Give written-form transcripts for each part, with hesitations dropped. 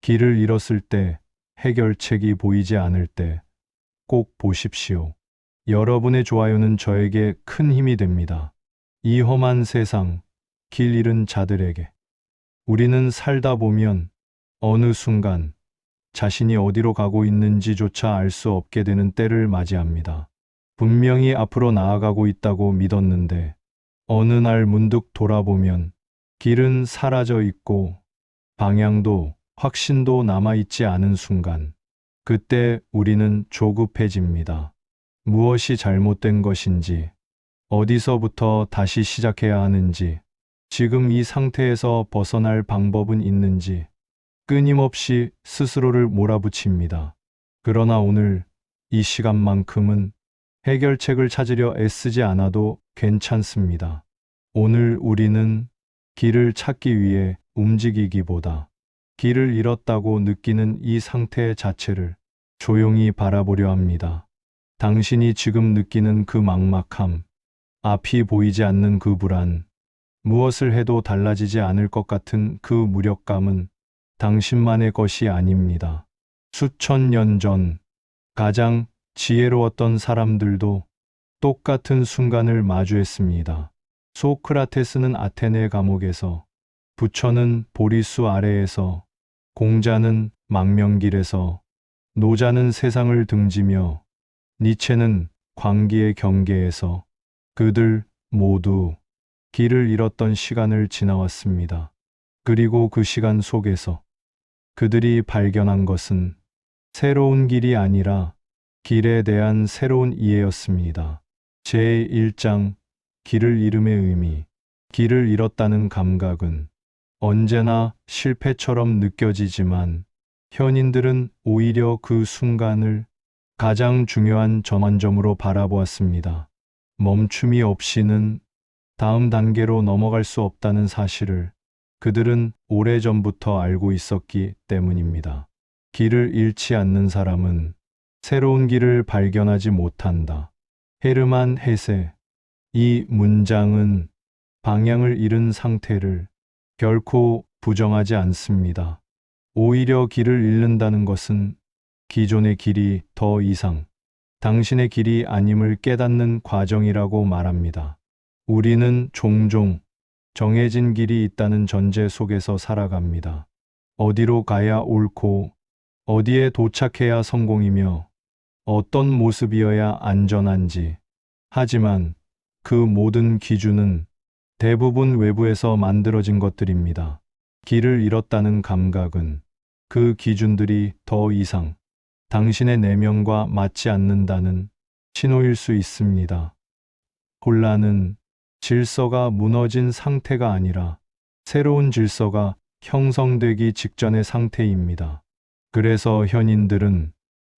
길을 잃었을 때, 해결책이 보이지 않을 때 꼭 보십시오. 여러분의 좋아요는 저에게 큰 힘이 됩니다. 이 험한 세상, 길 잃은 자들에게 우리는 살다 보면 어느 순간 자신이 어디로 가고 있는지조차 알 수 없게 되는 때를 맞이합니다. 분명히 앞으로 나아가고 있다고 믿었는데 어느 날 문득 돌아보면 길은 사라져 있고 방향도 확신도 남아있지 않은 순간, 그때 우리는 조급해집니다. 무엇이 잘못된 것인지, 어디서부터 다시 시작해야 하는지, 지금 이 상태에서 벗어날 방법은 있는지 끊임없이 스스로를 몰아붙입니다. 그러나 오늘 이 시간만큼은 해결책을 찾으려 애쓰지 않아도 괜찮습니다. 오늘 우리는 길을 찾기 위해 움직이기보다 길을 잃었다고 느끼는 이 상태 자체를 조용히 바라보려 합니다. 당신이 지금 느끼는 그 막막함, 앞이 보이지 않는 그 불안, 무엇을 해도 달라지지 않을 것 같은 그 무력감은 당신만의 것이 아닙니다. 수천 년 전 가장 지혜로웠던 사람들도 똑같은 순간을 마주했습니다. 소크라테스는 아테네 감옥에서, 부처는 보리수 아래에서, 공자는 망명길에서, 노자는 세상을 등지며, 니체는 광기의 경계에서 그들 모두 길을 잃었던 시간을 지나왔습니다. 그리고 그 시간 속에서 그들이 발견한 것은 새로운 길이 아니라 길에 대한 새로운 이해였습니다. 제1장 길을 잃음의 의미. 길을 잃었다는 감각은 언제나 실패처럼 느껴지지만 현인들은 오히려 그 순간을 가장 중요한 전환점으로 바라보았습니다. 멈춤이 없이는 다음 단계로 넘어갈 수 없다는 사실을 그들은 오래전부터 알고 있었기 때문입니다. 길을 잃지 않는 사람은 새로운 길을 발견하지 못한다. 헤르만 헤세. 이 문장은 방향을 잃은 상태를 결코 부정하지 않습니다. 오히려 길을 잃는다는 것은 기존의 길이 더 이상 당신의 길이 아님을 깨닫는 과정이라고 말합니다. 우리는 종종 정해진 길이 있다는 전제 속에서 살아갑니다. 어디로 가야 옳고 어디에 도착해야 성공이며 어떤 모습이어야 안전한지. 하지만 그 모든 기준은 대부분 외부에서 만들어진 것들입니다. 길을 잃었다는 감각은 그 기준들이 더 이상 당신의 내면과 맞지 않는다는 신호일 수 있습니다. 혼란은 질서가 무너진 상태가 아니라 새로운 질서가 형성되기 직전의 상태입니다. 그래서 현인들은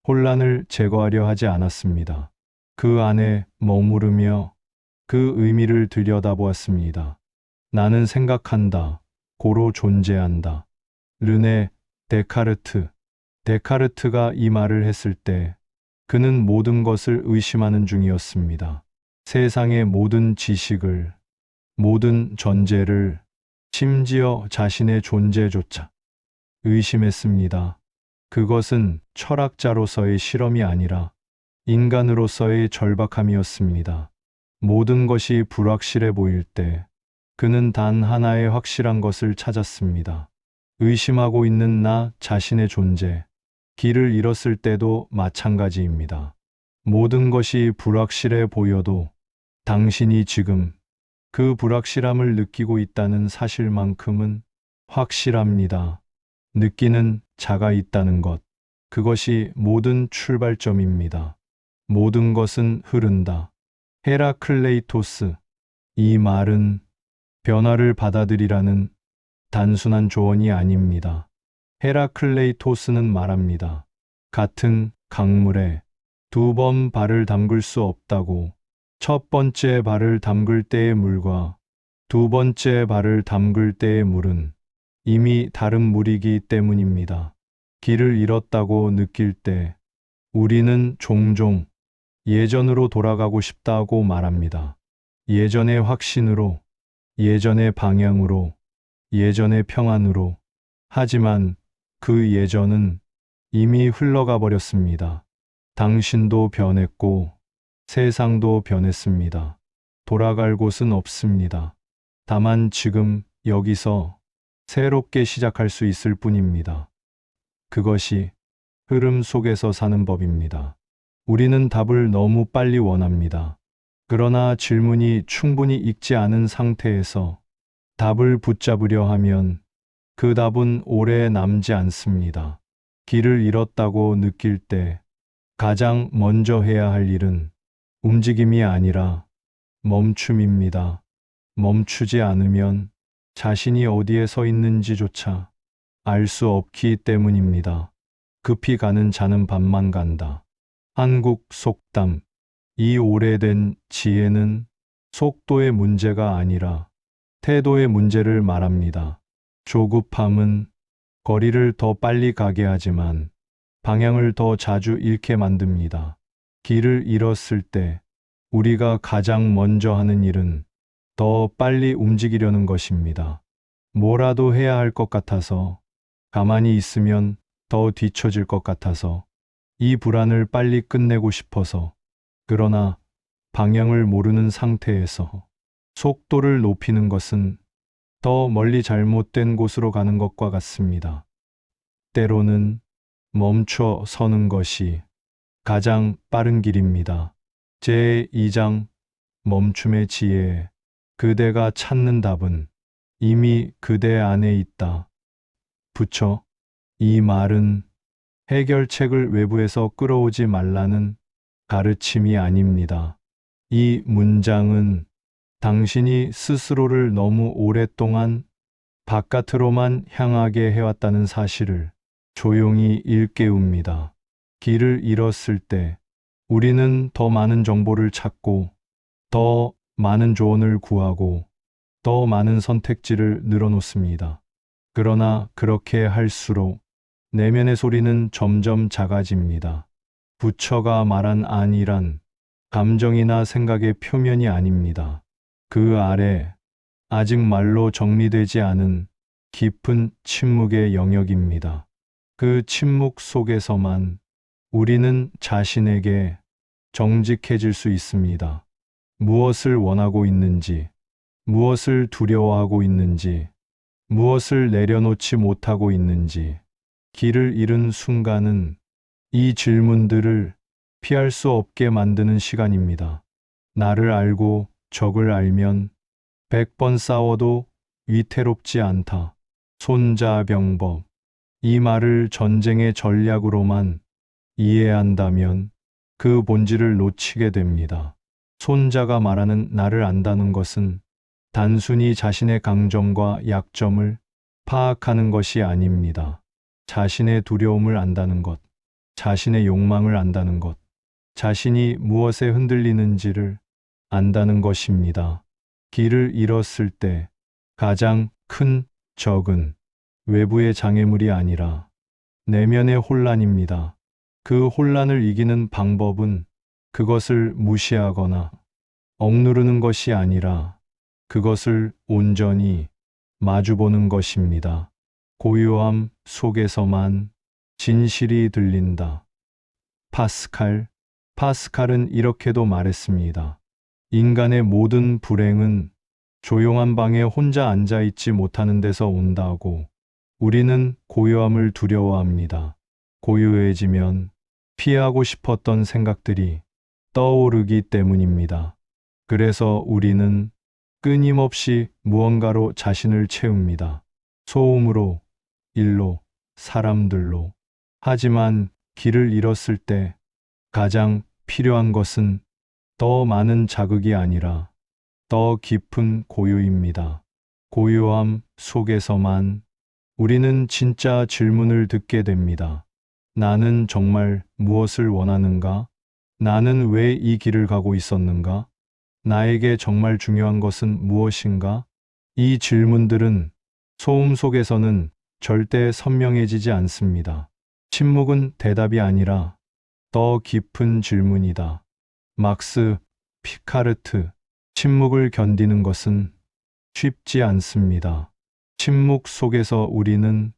혼란을 제거하려 하지 않았습니다. 그 안에 머무르며 그 의미를 들여다보았습니다. 나는 생각한다. 고로 존재한다. 르네 데카르트. 데카르트가 이 말을 했을 때 그는 모든 것을 의심하는 중이었습니다. 세상의 모든 지식을, 모든 전제를, 심지어 자신의 존재조차 의심했습니다. 그것은 철학자로서의 실험이 아니라 인간으로서의 절박함이었습니다. 모든 것이 불확실해 보일 때 그는 단 하나의 확실한 것을 찾았습니다. 의심하고 있는 나 자신의 존재. 길을 잃었을 때도 마찬가지입니다. 모든 것이 불확실해 보여도 당신이 지금 그 불확실함을 느끼고 있다는 사실만큼은 확실합니다. 느끼는 자가 있다는 것. 그것이 모든 출발점입니다. 모든 것은 흐른다. 헤라클레이토스. 이 말은 변화를 받아들이라는 단순한 조언이 아닙니다. 헤라클레이토스는 말합니다. 같은 강물에 두 번 발을 담글 수 없다고. 첫 번째 발을 담글 때의 물과 두 번째 발을 담글 때의 물은 이미 다른 물이기 때문입니다. 길을 잃었다고 느낄 때 우리는 종종 예전으로 돌아가고 싶다고 말합니다. 예전의 확신으로, 예전의 방향으로, 예전의 평안으로. 하지만 그 예전은 이미 흘러가 버렸습니다. 당신도 변했고 세상도 변했습니다. 돌아갈 곳은 없습니다. 다만 지금 여기서 새롭게 시작할 수 있을 뿐입니다. 그것이 흐름 속에서 사는 법입니다. 우리는 답을 너무 빨리 원합니다. 그러나 질문이 충분히 익지 않은 상태에서 답을 붙잡으려 하면 그 답은 오래 남지 않습니다. 길을 잃었다고 느낄 때 가장 먼저 해야 할 일은 움직임이 아니라 멈춤입니다. 멈추지 않으면 자신이 어디에 서 있는지조차 알 수 없기 때문입니다. 급히 가는 자는 밤만 간다. 한국 속담. 이 오래된 지혜는 속도의 문제가 아니라 태도의 문제를 말합니다. 조급함은 거리를 더 빨리 가게 하지만 방향을 더 자주 잃게 만듭니다. 길을 잃었을 때 우리가 가장 먼저 하는 일은 더 빨리 움직이려는 것입니다. 뭐라도 해야 할 것 같아서, 가만히 있으면 더 뒤처질 것 같아서, 이 불안을 빨리 끝내고 싶어서, 그러나 방향을 모르는 상태에서 속도를 높이는 것은 더 멀리 잘못된 곳으로 가는 것과 같습니다. 때로는 멈춰 서는 것이 가장 빠른 길입니다. 제2장 멈춤의 지혜. 그대가 찾는 답은 이미 그대 안에 있다. 붙여. 이 말은 해결책을 외부에서 끌어오지 말라는 가르침이 아닙니다. 이 문장은 당신이 스스로를 너무 오랫동안 바깥으로만 향하게 해왔다는 사실을 조용히 일깨웁니다. 길을 잃었을 때 우리는 더 많은 정보를 찾고, 더 많은 조언을 구하고, 더 많은 선택지를 늘어놓습니다. 그러나 그렇게 할수록 내면의 소리는 점점 작아집니다. 부처가 말한 안이란 감정이나 생각의 표면이 아닙니다. 그 아래 아직 말로 정리되지 않은 깊은 침묵의 영역입니다. 그 침묵 속에서만 우리는 자신에게 정직해질 수 있습니다. 무엇을 원하고 있는지, 무엇을 두려워하고 있는지, 무엇을 내려놓지 못하고 있는지, 길을 잃은 순간은 이 질문들을 피할 수 없게 만드는 시간입니다. 나를 알고 적을 알면 100번 싸워도 위태롭지 않다. 손자병법. 이 말을 전쟁의 전략으로만 이해한다면 그 본질을 놓치게 됩니다. 손자가 말하는 나를 안다는 것은 단순히 자신의 강점과 약점을 파악하는 것이 아닙니다. 자신의 두려움을 안다는 것, 자신의 욕망을 안다는 것, 자신이 무엇에 흔들리는지를 안다는 것입니다. 길을 잃었을 때 가장 큰 적은 외부의 장애물이 아니라 내면의 혼란입니다. 그 혼란을 이기는 방법은 그것을 무시하거나 억누르는 것이 아니라 그것을 온전히 마주보는 것입니다. 고요함 속에서만 진실이 들린다. 파스칼은 이렇게도 말했습니다. 인간의 모든 불행은 조용한 방에 혼자 앉아 있지 못하는 데서 온다고. 우리는 고요함을 두려워합니다. 고요해지면 피하고 싶었던 생각들이 떠오르기 때문입니다. 그래서 우리는 끊임없이 무언가로 자신을 채웁니다. 소음으로, 일로, 사람들로. 하지만 길을 잃었을 때 가장 필요한 것은 더 많은 자극이 아니라 더 깊은 고요입니다. 고요함 속에서만 우리는 진짜 질문을 듣게 됩니다. 나는 정말 무엇을 원하는가? 나는 왜 이 길을 가고 있었는가? 나에게 정말 중요한 것은 무엇인가? 이 질문들은 소음 속에서는 절대 선명해지지 않습니다. 침묵은 대답이 아니라 더 깊은 질문이다. 막스 피카르트. 침묵을 견디는 것은 쉽지 않습니다. 침묵 속에서 우리는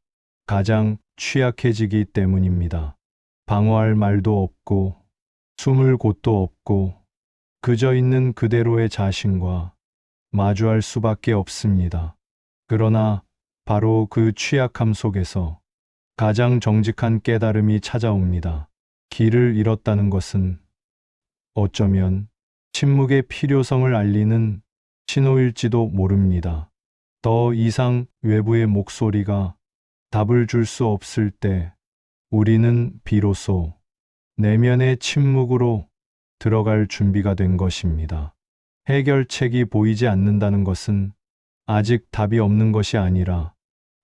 가장 취약해지기 때문입니다. 방어할 말도 없고 숨을 곳도 없고 그저 있는 그대로의 자신과 마주할 수밖에 없습니다. 그러나 바로 그 취약함 속에서 가장 정직한 깨달음이 찾아옵니다. 길을 잃었다는 것은 어쩌면 침묵의 필요성을 알리는 신호일지도 모릅니다. 더 이상 외부의 목소리가 답을 줄 수 없을 때 우리는 비로소 내면의 침묵으로 들어갈 준비가 된 것입니다. 해결책이 보이지 않는다는 것은 아직 답이 없는 것이 아니라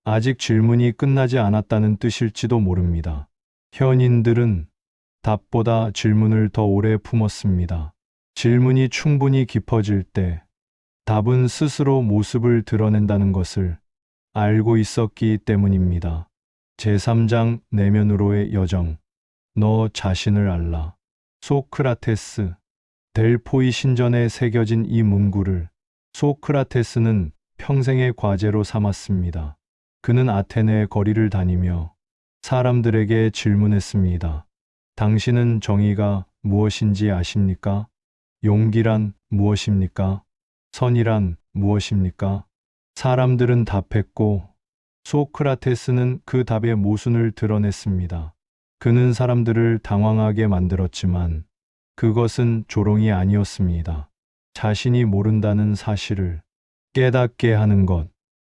아직 질문이 끝나지 않았다는 뜻일지도 모릅니다. 현인들은 답보다 질문을 더 오래 품었습니다. 질문이 충분히 깊어질 때 답은 스스로 모습을 드러낸다는 것을 알고 있었기 때문입니다. 제3장 내면으로의 여정. 너 자신을 알라. 소크라테스. 델포이 신전에 새겨진 이 문구를 소크라테스는 평생의 과제로 삼았습니다. 그는 아테네의 거리를 다니며 사람들에게 질문했습니다. 당신은 정의가 무엇인지 아십니까? 용기란 무엇입니까? 선이란 무엇입니까? 사람들은 답했고 소크라테스는 그 답의 모순을 드러냈습니다. 그는 사람들을 당황하게 만들었지만 그것은 조롱이 아니었습니다. 자신이 모른다는 사실을 깨닫게 하는 것,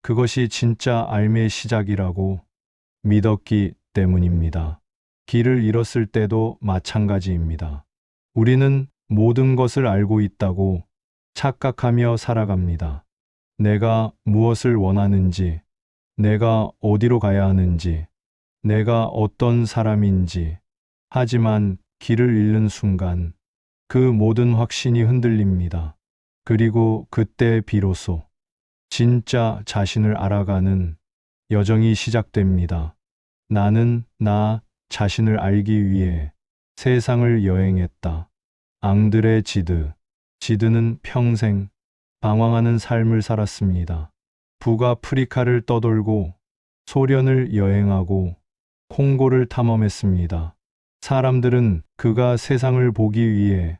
그것이 진짜 삶의 시작이라고 믿었기 때문입니다. 길을 잃었을 때도 마찬가지입니다. 우리는 모든 것을 알고 있다고 착각하며 살아갑니다. 내가 무엇을 원하는지, 내가 어디로 가야 하는지, 내가 어떤 사람인지. 하지만 길을 잃는 순간 그 모든 확신이 흔들립니다. 그리고 그때 비로소 진짜 자신을 알아가는 여정이 시작됩니다. 나는 나 자신을 알기 위해 세상을 여행했다. 앙드레 지드. 지드는 평생 방황하는 삶을 살았습니다. 북아프리카를 떠돌고 소련을 여행하고 콩고를 탐험했습니다. 사람들은 그가 세상을 보기 위해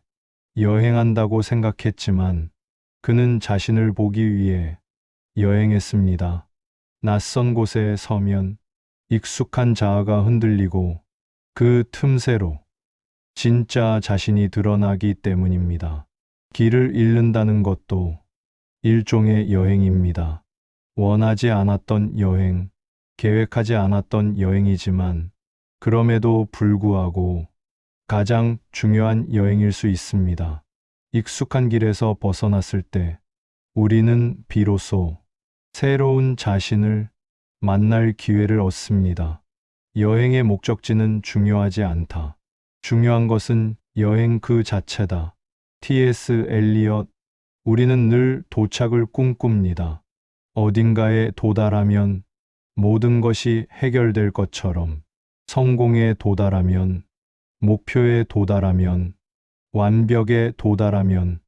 여행한다고 생각했지만 그는 자신을 보기 위해 여행했습니다. 낯선 곳에 서면 익숙한 자아가 흔들리고 그 틈새로 진짜 자신이 드러나기 때문입니다. 길을 잃는다는 것도 일종의 여행입니다. 원하지 않았던 여행, 계획하지 않았던 여행이지만 그럼에도 불구하고 가장 중요한 여행일 수 있습니다. 익숙한 길에서 벗어났을 때 우리는 비로소 새로운 자신을 만날 기회를 얻습니다. 여행의 목적지는 중요하지 않다. 중요한 것은 여행 그 자체다. T.S. 엘리엇. 우리는 늘 도착을 꿈꿉니다. 어딘가에 도달하면 모든 것이 해결될 것처럼, 성공에 도달하면, 목표에 도달하면, 완벽에 도달하면.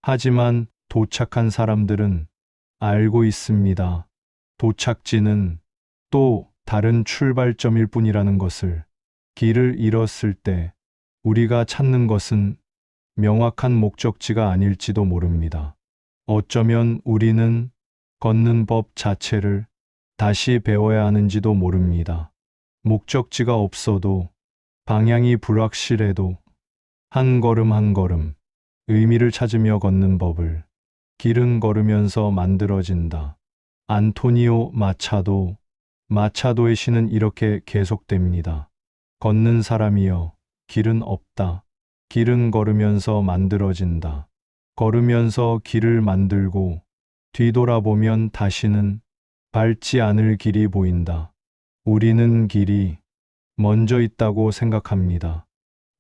하지만 도착한 사람들은 알고 있습니다. 도착지는 또 다른 출발점일 뿐이라는 것을. 길을 잃었을 때 우리가 찾는 것은 명확한 목적지가 아닐지도 모릅니다. 어쩌면 우리는 걷는 법 자체를 다시 배워야 하는지도 모릅니다. 목적지가 없어도, 방향이 불확실해도 한 걸음 한 걸음 의미를 찾으며 걷는 법을 길은 걸으면서 만들어진다. 안토니오 마차도. 마차도의 시는 이렇게 계속됩니다. 걷는 사람이여, 길은 없다. 길은 걸으면서 만들어진다. 걸으면서 길을 만들고 뒤돌아보면 다시는 밟지 않을 길이 보인다. 우리는 길이 먼저 있다고 생각합니다.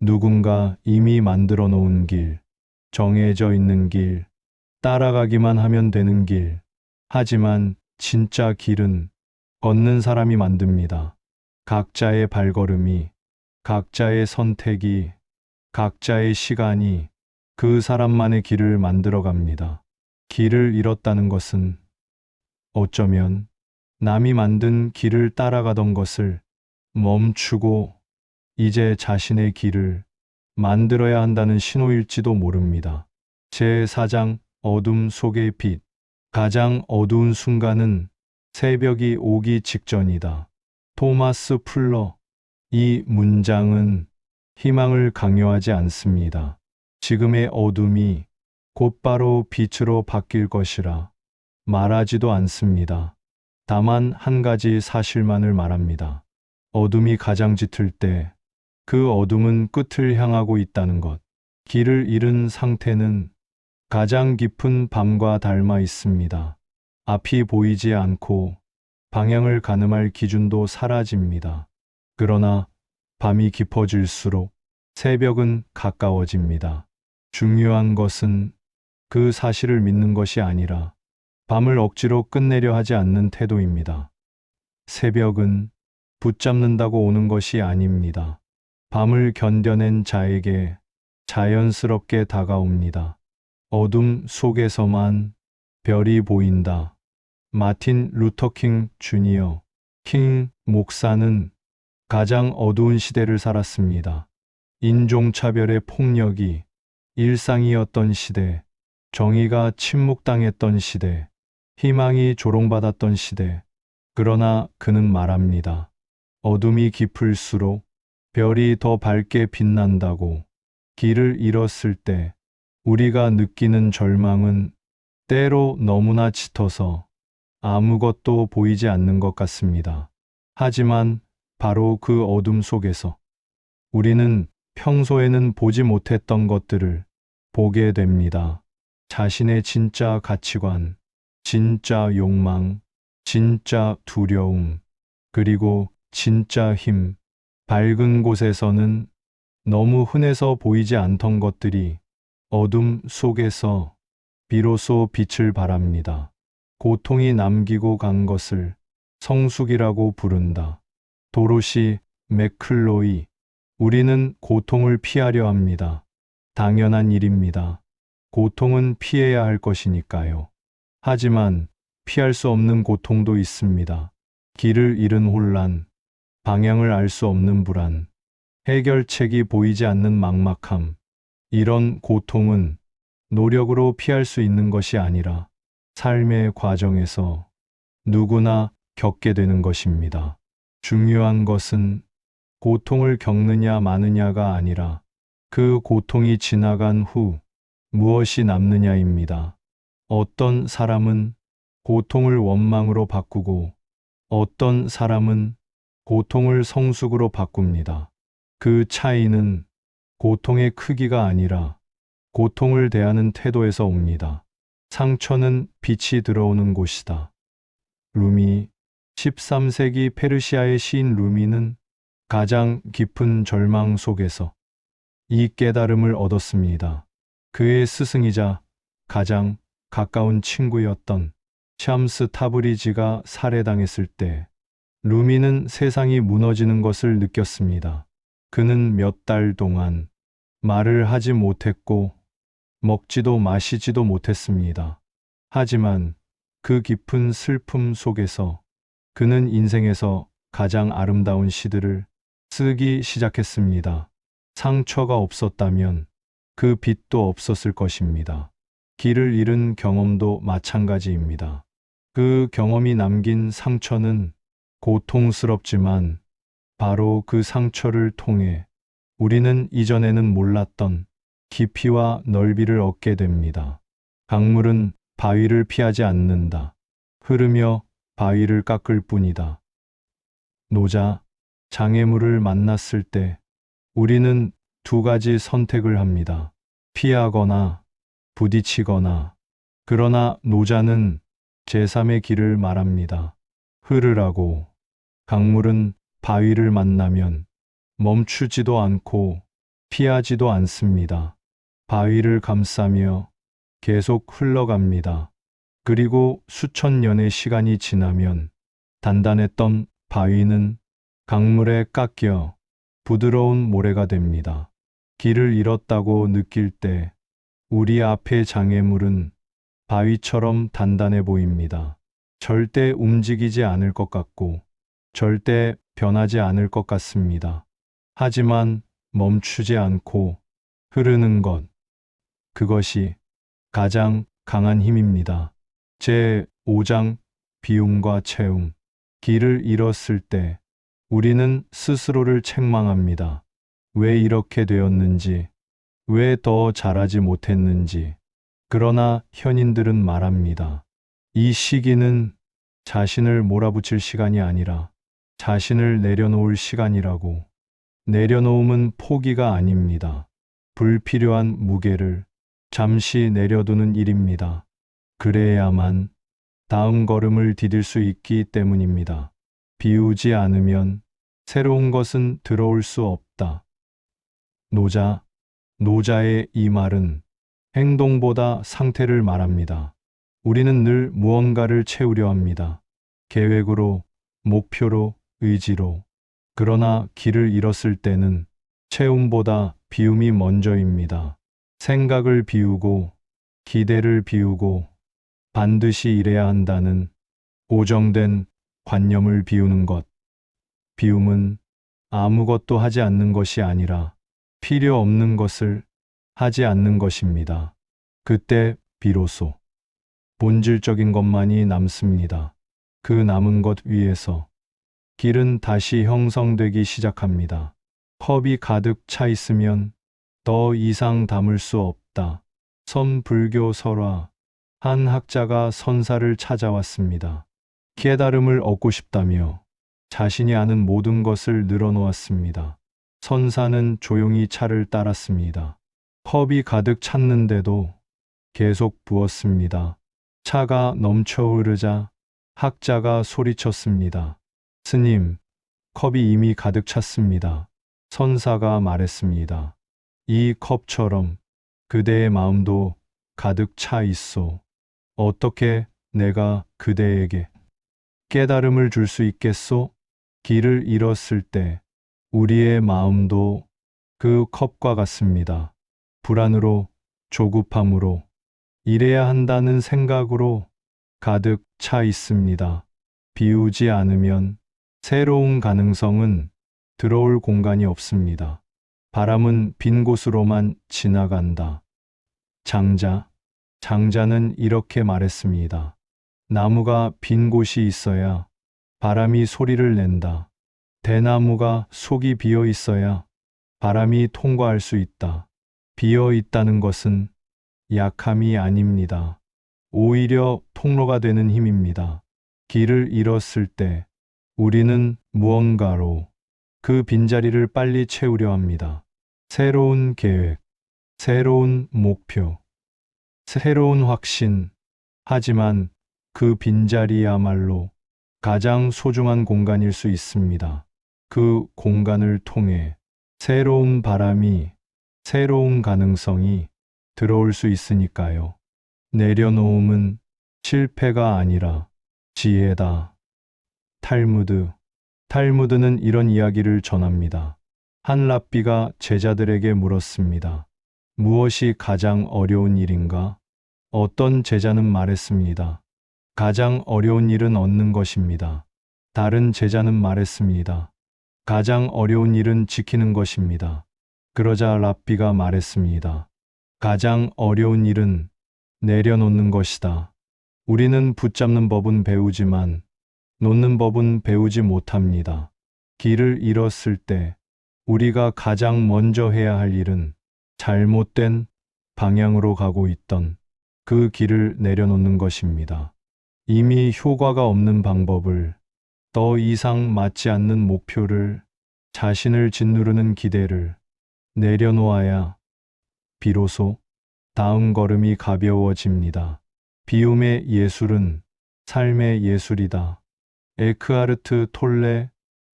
누군가 이미 만들어 놓은 길, 정해져 있는 길, 따라가기만 하면 되는 길. 하지만 진짜 길은 걷는 사람이 만듭니다. 각자의 발걸음이, 각자의 선택이, 각자의 시간이 그 사람만의 길을 만들어 갑니다. 길을 잃었다는 것은 어쩌면 남이 만든 길을 따라가던 것을 멈추고 이제 자신의 길을 만들어야 한다는 신호일지도 모릅니다. 제4장 어둠 속의 빛. 가장 어두운 순간은 새벽이 오기 직전이다. 토마스 풀러. 이 문장은 희망을 강요하지 않습니다. 지금의 어둠이 곧바로 빛으로 바뀔 것이라 말하지도 않습니다. 다만 한 가지 사실만을 말합니다. 어둠이 가장 짙을 때 그 어둠은 끝을 향하고 있다는 것. 길을 잃은 상태는 가장 깊은 밤과 닮아 있습니다. 앞이 보이지 않고 방향을 가늠할 기준도 사라집니다. 그러나 밤이 깊어질수록 새벽은 가까워집니다. 중요한 것은 그 사실을 믿는 것이 아니라 밤을 억지로 끝내려 하지 않는 태도입니다. 새벽은 붙잡는다고 오는 것이 아닙니다. 밤을 견뎌낸 자에게 자연스럽게 다가옵니다. 어둠 속에서만 별이 보인다. 마틴 루터킹 주니어 킹 목사는 가장 어두운 시대를 살았습니다. 인종차별의 폭력이 일상이었던 시대, 정의가 침묵당했던 시대, 희망이 조롱받았던 시대. 그러나 그는 말합니다. 어둠이 깊을수록 별이 더 밝게 빛난다고. 길을 잃었을 때 우리가 느끼는 절망은 때로 너무나 짙어서 아무것도 보이지 않는 것 같습니다. 하지만 바로 그 어둠 속에서 우리는 평소에는 보지 못했던 것들을 보게 됩니다. 자신의 진짜 가치관, 진짜 욕망, 진짜 두려움, 그리고 진짜 힘. 밝은 곳에서는 너무 흔해서 보이지 않던 것들이 어둠 속에서 비로소 빛을 발합니다. 고통이 남기고 간 것을 성숙이라고 부른다. 도로시 맥클로이. 우리는 고통을 피하려 합니다. 당연한 일입니다. 고통은 피해야 할 것이니까요. 하지만 피할 수 없는 고통도 있습니다. 길을 잃은 혼란, 방향을 알 수 없는 불안, 해결책이 보이지 않는 막막함. 이런 고통은 노력으로 피할 수 있는 것이 아니라 삶의 과정에서 누구나 겪게 되는 것입니다. 중요한 것은 고통을 겪느냐 마느냐가 아니라 그 고통이 지나간 후 무엇이 남느냐입니다. 어떤 사람은 고통을 원망으로 바꾸고 어떤 사람은 고통을 성숙으로 바꿉니다. 그 차이는 고통의 크기가 아니라 고통을 대하는 태도에서 옵니다. 상처는 빛이 들어오는 곳이다. 루미. 13세기 페르시아의 시인 루미는 가장 깊은 절망 속에서 이 깨달음을 얻었습니다. 그의 스승이자 가장 가까운 친구였던 샴스 타브리지가 살해당했을 때 루미는 세상이 무너지는 것을 느꼈습니다. 그는 몇 달 동안 말을 하지 못했고 먹지도 마시지도 못했습니다. 하지만 그 깊은 슬픔 속에서 그는 인생에서 가장 아름다운 시들을 쓰기 시작했습니다. 상처가 없었다면 그 빛도 없었을 것입니다. 길을 잃은 경험도 마찬가지입니다. 그 경험이 남긴 상처는 고통스럽지만 바로 그 상처를 통해 우리는 이전에는 몰랐던 깊이와 넓이를 얻게 됩니다. 강물은 바위를 피하지 않는다. 흐르며 바위를 깎을 뿐이다. 노자, 장애물을 만났을 때 우리는 두 가지 선택을 합니다. 피하거나 부딪히거나. 그러나 노자는 제3의 길을 말합니다. 흐르라고. 강물은 바위를 만나면 멈추지도 않고 피하지도 않습니다. 바위를 감싸며 계속 흘러갑니다. 그리고 수천 년의 시간이 지나면 단단했던 바위는 강물에 깎여 부드러운 모래가 됩니다. 길을 잃었다고 느낄 때 우리 앞의 장애물은 바위처럼 단단해 보입니다. 절대 움직이지 않을 것 같고 절대 변하지 않을 것 같습니다. 하지만 멈추지 않고 흐르는 것, 그것이 가장 강한 힘입니다. 제 5장 비움과 채움. 길을 잃었을 때 우리는 스스로를 책망합니다. 왜 이렇게 되었는지, 왜 더 잘하지 못했는지. 그러나 현인들은 말합니다. 이 시기는 자신을 몰아붙일 시간이 아니라 자신을 내려놓을 시간이라고. 내려놓음은 포기가 아닙니다. 불필요한 무게를 잠시 내려두는 일입니다. 그래야만 다음 걸음을 디딜 수 있기 때문입니다. 비우지 않으면 새로운 것은 들어올 수 없다. 노자의 이 말은 행동보다 상태를 말합니다. 우리는 늘 무언가를 채우려 합니다. 계획으로, 목표로, 의지로. 그러나 길을 잃었을 때는 채움보다 비움이 먼저입니다. 생각을 비우고, 기대를 비우고, 반드시 이래야 한다는 고정된 관념을 비우는 것. 비움은 아무것도 하지 않는 것이 아니라 필요 없는 것을 하지 않는 것입니다. 그때 비로소 본질적인 것만이 남습니다. 그 남은 것 위에서 길은 다시 형성되기 시작합니다. 컵이 가득 차 있으면 더 이상 담을 수 없다. 선불교 설화. 한 학자가 선사를 찾아왔습니다. 깨달음을 얻고 싶다며 자신이 아는 모든 것을 늘어놓았습니다. 선사는 조용히 차를 따랐습니다. 컵이 가득 찼는데도 계속 부었습니다. 차가 넘쳐 흐르자 학자가 소리쳤습니다. 스님, 컵이 이미 가득 찼습니다. 선사가 말했습니다. 이 컵처럼 그대의 마음도 가득 차 있소. 어떻게 내가 그대에게 깨달음을 줄 수 있겠소? 길을 잃었을 때 우리의 마음도 그 컵과 같습니다. 불안으로, 조급함으로, 이래야 한다는 생각으로 가득 차 있습니다. 비우지 않으면 새로운 가능성은 들어올 공간이 없습니다. 바람은 빈 곳으로만 지나간다. 장자는 이렇게 말했습니다. 나무가 빈 곳이 있어야 바람이 소리를 낸다. 대나무가 속이 비어 있어야 바람이 통과할 수 있다. 비어 있다는 것은 약함이 아닙니다. 오히려 통로가 되는 힘입니다. 길을 잃었을 때 우리는 무언가로 그 빈자리를 빨리 채우려 합니다. 새로운 계획, 새로운 목표, 새로운 확신. 하지만 그 빈자리야말로 가장 소중한 공간일 수 있습니다. 그 공간을 통해 새로운 바람이, 새로운 가능성이 들어올 수 있으니까요. 내려놓음은 실패가 아니라 지혜다. 탈무드는 이런 이야기를 전합니다. 한 랍비가 제자들에게 물었습니다. 무엇이 가장 어려운 일인가? 어떤 제자는 말했습니다. 가장 어려운 일은 얻는 것입니다. 다른 제자는 말했습니다. 가장 어려운 일은 지키는 것입니다. 그러자 랍비가 말했습니다. 가장 어려운 일은 내려놓는 것이다. 우리는 붙잡는 법은 배우지만 놓는 법은 배우지 못합니다. 길을 잃었을 때 우리가 가장 먼저 해야 할 일은 잘못된 방향으로 가고 있던 그 길을 내려놓는 것입니다. 이미 효과가 없는 방법을, 더 이상 맞지 않는 목표를, 자신을 짓누르는 기대를 내려놓아야 비로소 다음 걸음이 가벼워집니다. 비움의 예술은 삶의 예술이다. 에크하르트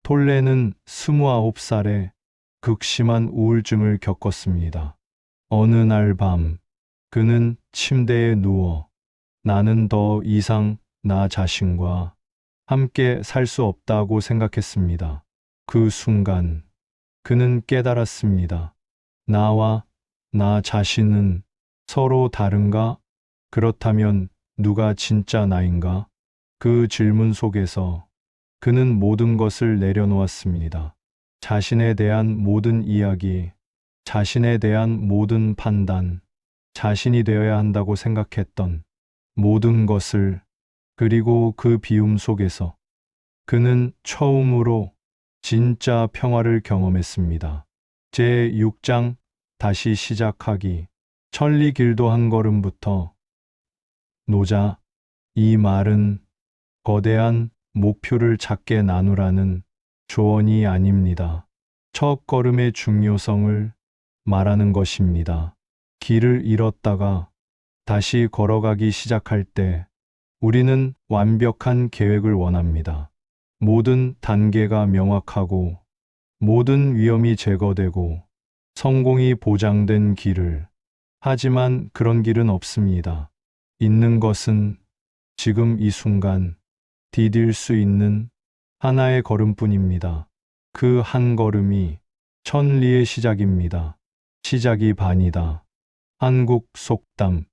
톨레는 29살에 극심한 우울증을 겪었습니다. 어느 날 밤, 그는 침대에 누워 나는 더 이상 나 자신과 함께 살 수 없다고 생각했습니다. 그 순간 그는 깨달았습니다. 나와 나 자신은 서로 다른가? 그렇다면 누가 진짜 나인가? 그 질문 속에서 그는 모든 것을 내려놓았습니다. 자신에 대한 모든 이야기, 자신에 대한 모든 판단, 자신이 되어야 한다고 생각했던 모든 것을, 그리고 그 비움 속에서 그는 처음으로 진짜 평화를 경험했습니다. 제6장 다시 시작하기. 천리 길도 한 걸음부터. 노자, 이 말은 거대한 목표를 작게 나누라는 조언이 아닙니다. 첫 걸음의 중요성을 말하는 것입니다. 길을 잃었다가 다시 걸어가기 시작할 때 우리는 완벽한 계획을 원합니다. 모든 단계가 명확하고 모든 위험이 제거되고 성공이 보장된 길을. 하지만 그런 길은 없습니다. 있는 것은 지금 이 순간 디딜 수 있는 하나의 걸음뿐입니다. 그 한 걸음이 천리의 시작입니다. 시작이 반이다. 한국 속담.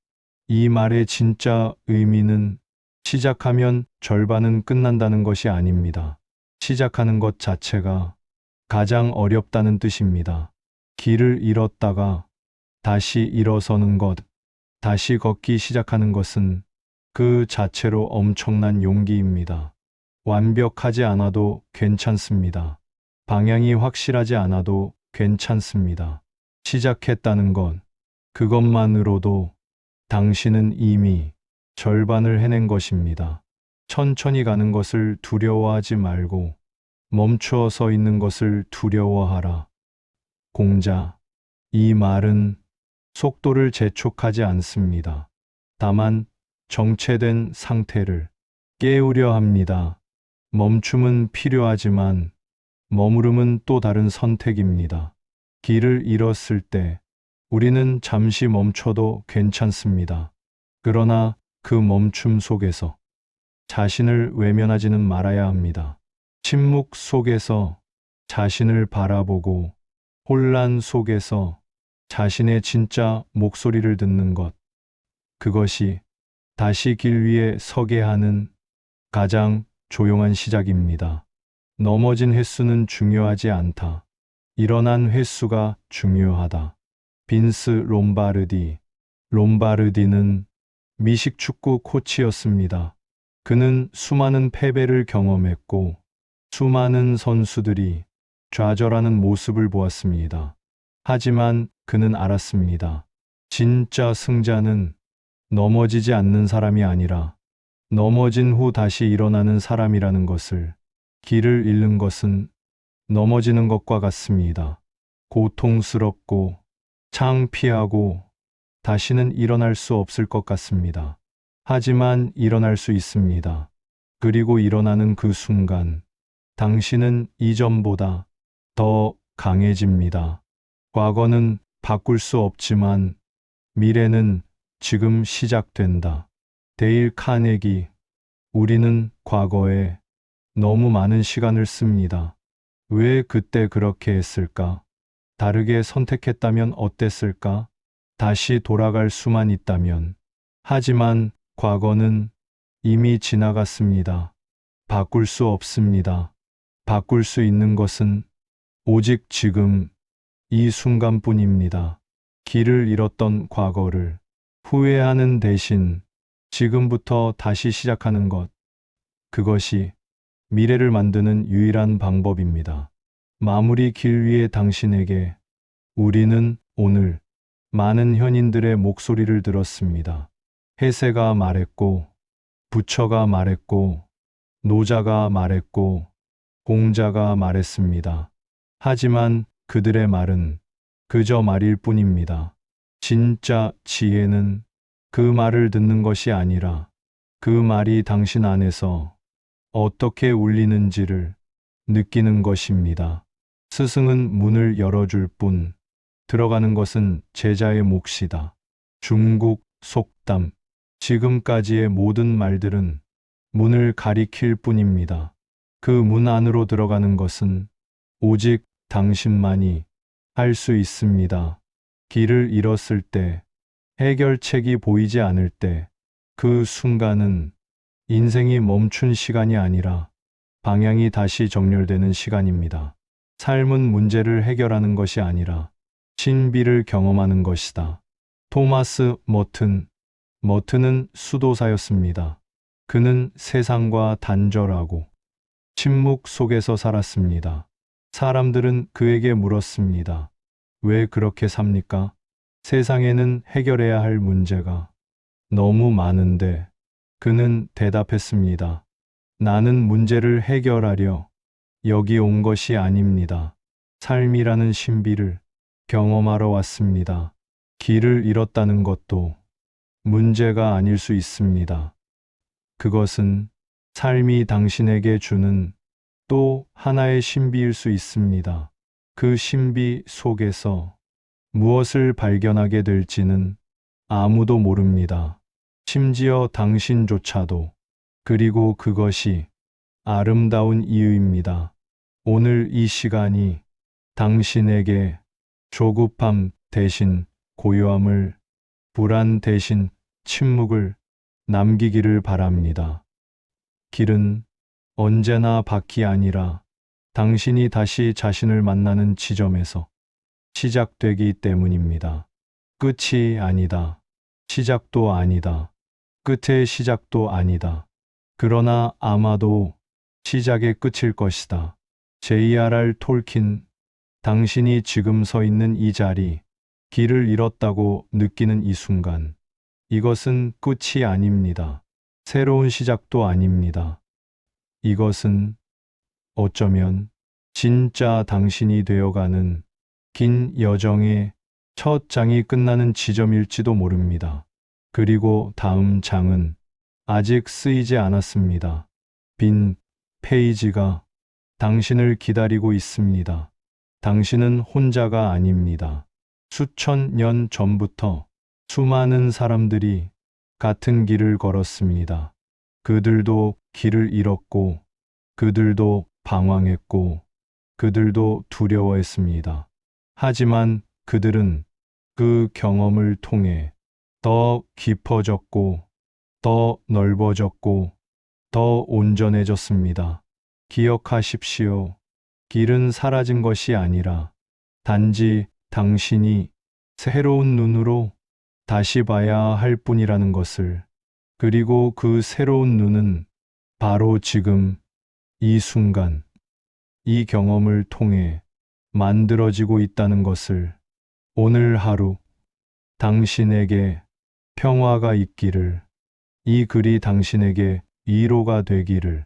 이 말의 진짜 의미는 시작하면 절반은 끝난다는 것이 아닙니다. 시작하는 것 자체가 가장 어렵다는 뜻입니다. 길을 잃었다가 다시 일어서는 것, 다시 걷기 시작하는 것은 그 자체로 엄청난 용기입니다. 완벽하지 않아도 괜찮습니다. 방향이 확실하지 않아도 괜찮습니다. 시작했다는 것, 그것만으로도 당신은 이미 절반을 해낸 것입니다. 천천히 가는 것을 두려워하지 말고 멈추어 서 있는 것을 두려워하라. 공자. 이 말은 속도를 재촉하지 않습니다. 다만 정체된 상태를 깨우려 합니다. 멈춤은 필요하지만 머무름은 또 다른 선택입니다. 길을 잃었을 때 우리는 잠시 멈춰도 괜찮습니다. 그러나 그 멈춤 속에서 자신을 외면하지는 말아야 합니다. 침묵 속에서 자신을 바라보고 혼란 속에서 자신의 진짜 목소리를 듣는 것. 그것이 다시 길 위에 서게 하는 가장 조용한 시작입니다. 넘어진 횟수는 중요하지 않다. 일어난 횟수가 중요하다. 빈스 롬바르디. 롬바르디는 미식 축구 코치였습니다. 그는 수많은 패배를 경험했고 수많은 선수들이 좌절하는 모습을 보았습니다. 하지만 그는 알았습니다. 진짜 승자는 넘어지지 않는 사람이 아니라 넘어진 후 다시 일어나는 사람이라는 것을. 길을 잃는 것은 넘어지는 것과 같습니다. 고통스럽고 창피하고 다시는 일어날 수 없을 것 같습니다. 하지만 일어날 수 있습니다. 그리고 일어나는 그 순간 당신은 이전보다 더 강해집니다. 과거는 바꿀 수 없지만 미래는 지금 시작된다. 데일 카네기. 우리는 과거에 너무 많은 시간을 씁니다. 왜 그때 그렇게 했을까? 다르게 선택했다면 어땠을까? 다시 돌아갈 수만 있다면. 하지만 과거는 이미 지나갔습니다. 바꿀 수 없습니다. 바꿀 수 있는 것은 오직 지금 이 순간뿐입니다. 길을 잃었던 과거를 후회하는 대신 지금부터 다시 시작하는 것. 그것이 미래를 만드는 유일한 방법입니다. 마무리 길 위에 당신에게. 우리는 오늘 많은 현인들의 목소리를 들었습니다. 해세가 말했고, 부처가 말했고, 노자가 말했고, 공자가 말했습니다. 하지만 그들의 말은 그저 말일 뿐입니다. 진짜 지혜는 그 말을 듣는 것이 아니라 그 말이 당신 안에서 어떻게 울리는지를 느끼는 것입니다. 스승은 문을 열어줄 뿐, 들어가는 것은 제자의 몫이다. 중국 속담. 지금까지의 모든 말들은 문을 가리킬 뿐입니다. 그 문 안으로 들어가는 것은 오직 당신만이 할 수 있습니다. 길을 잃었을 때, 해결책이 보이지 않을 때, 그 순간은 인생이 멈춘 시간이 아니라 방향이 다시 정렬되는 시간입니다. 삶은 문제를 해결하는 것이 아니라 신비를 경험하는 것이다. 토마스 머튼은 수도사였습니다. 그는 세상과 단절하고 침묵 속에서 살았습니다. 사람들은 그에게 물었습니다. 왜 그렇게 삽니까? 세상에는 해결해야 할 문제가 너무 많은데. 그는 대답했습니다. 나는 문제를 해결하려 여기 온 것이 아닙니다. 삶이라는 신비를 경험하러 왔습니다. 길을 잃었다는 것도 문제가 아닐 수 있습니다. 그것은 삶이 당신에게 주는 또 하나의 신비일 수 있습니다. 그 신비 속에서 무엇을 발견하게 될지는 아무도 모릅니다. 심지어 당신조차도. 그리고 그것이 아름다운 이유입니다. 오늘 이 시간이 당신에게 조급함 대신 고요함을, 불안 대신 침묵을 남기기를 바랍니다. 길은 언제나 밖이 아니라 당신이 다시 자신을 만나는 지점에서 시작되기 때문입니다. 끝이 아니다. 시작도 아니다. 끝의 시작도 아니다. 그러나 아마도 시작의 끝일 것이다. J.R.R. 톨킨, 당신이 지금 서 있는 이 자리, 길을 잃었다고 느끼는 이 순간, 이것은 끝이 아닙니다. 새로운 시작도 아닙니다. 이것은 어쩌면 진짜 당신이 되어가는 긴 여정의 첫 장이 끝나는 지점일지도 모릅니다. 그리고 다음 장은 아직 쓰이지 않았습니다. 빈 페이지가 당신을 기다리고 있습니다. 당신은 혼자가 아닙니다. 수천 년 전부터 수많은 사람들이 같은 길을 걸었습니다. 그들도 길을 잃었고, 그들도 방황했고, 그들도 두려워했습니다. 하지만 그들은 그 경험을 통해 더 깊어졌고, 더 넓어졌고, 더 온전해졌습니다. 기억하십시오. 길은 사라진 것이 아니라 단지 당신이 새로운 눈으로 다시 봐야 할 뿐이라는 것을. 그리고 그 새로운 눈은 바로 지금, 이 순간, 이 경험을 통해 만들어지고 있다는 것을. 오늘 하루 당신에게 평화가 있기를, 이 글이 당신에게 위로가 되기를.